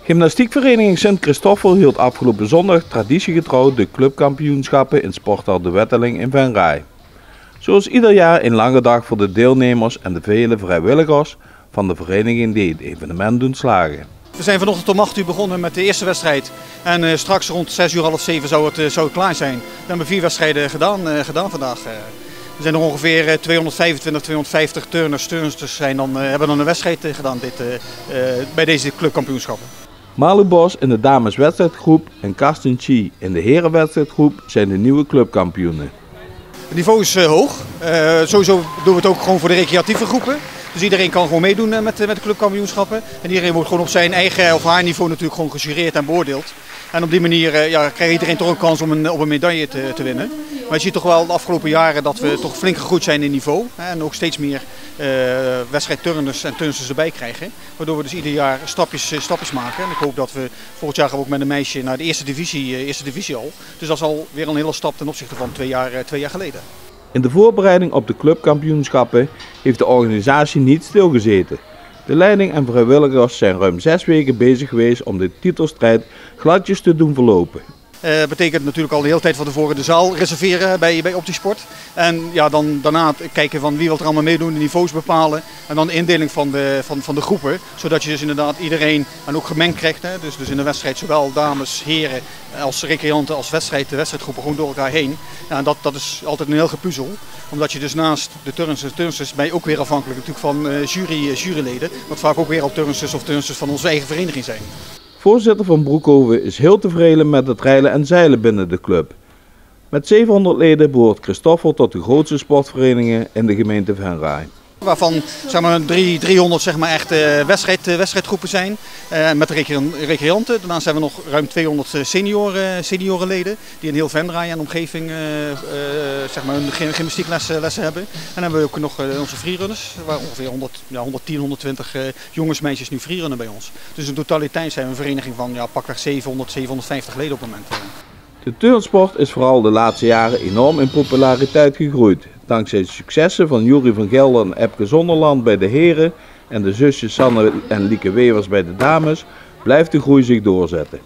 Gymnastiekvereniging Sint Christoffel hield afgelopen zondag traditiegetrouw de clubkampioenschappen in Sporthal De Wetteling in Venray. Zoals ieder jaar een lange dag voor de deelnemers en de vele vrijwilligers van de vereniging die het evenement doen slagen. We zijn vanochtend om 8 uur begonnen met de eerste wedstrijd en straks rond 6 uur, half 7 zou het klaar zijn. We hebben 4 wedstrijden gedaan vandaag. Er zijn nog ongeveer 225, 250 turners hebben dan een wedstrijd gedaan bij deze clubkampioenschappen. Malu Bos in de dameswedstrijdgroep en Karsten Chi in de herenwedstrijdgroep zijn de nieuwe clubkampioenen. Het niveau is hoog. Sowieso doen we het ook gewoon voor de recreatieve groepen. Dus iedereen kan gewoon meedoen met de clubkampioenschappen. En iedereen wordt gewoon op zijn eigen of haar niveau natuurlijk gewoon gejureerd en beoordeeld. En op die manier krijgt iedereen toch een kans om een medaille te winnen. Maar je ziet toch wel de afgelopen jaren dat we toch flink gegroeid zijn in niveau. En ook steeds meer wedstrijdturners en turnsters erbij krijgen. Waardoor we dus ieder jaar stapjes maken. En ik hoop dat we volgend jaar gaan we ook met een meisje naar de eerste divisie al. Dus dat is alweer een hele stap ten opzichte van 2 jaar geleden. In de voorbereiding op de clubkampioenschappen heeft de organisatie niet stilgezeten. De leiding en vrijwilligers zijn ruim 6 weken bezig geweest om de titelstrijd gladjes te doen verlopen. Dat betekent natuurlijk al de hele tijd van tevoren de zaal reserveren bij Optisport. En ja, dan daarna kijken van wie wil er allemaal meedoen, de niveaus bepalen. En dan de indeling van de groepen. Zodat je dus inderdaad iedereen en ook gemengd krijgt. Hè. Dus in de wedstrijd zowel dames, heren als recreanten als wedstrijdgroepen gewoon door elkaar heen. Ja, en dat is altijd een heel gepuzzel. Omdat je dus naast de turnsters ben je ook weer afhankelijk natuurlijk van juryleden. Wat vaak ook weer al turnsters van onze eigen vereniging zijn. Voorzitter van Broekhoven is heel tevreden met het reilen en zeilen binnen de club. Met 700 leden behoort Christoffel tot de grootste sportverenigingen in de gemeente Venray. Waarvan zeg maar, 300 zeg maar, echt wedstrijdgroepen zijn met recreanten. Daarnaast hebben we nog ruim 200 seniorenleden die in heel Venray en omgeving zeg maar, hun gymnastieklessen hebben. En dan hebben we ook nog onze freerunners, waar ongeveer 110, 120 jongens en meisjes nu freerunnen bij ons. Dus in totaliteit zijn we een vereniging van pakweg 700, 750 leden op het moment. De turnsport is vooral de laatste jaren enorm in populariteit gegroeid. Dankzij de successen van Jury van Gelder en Epke Zonderland bij de heren en de zusjes Sanne en Lieke Wevers bij de dames blijft de groei zich doorzetten.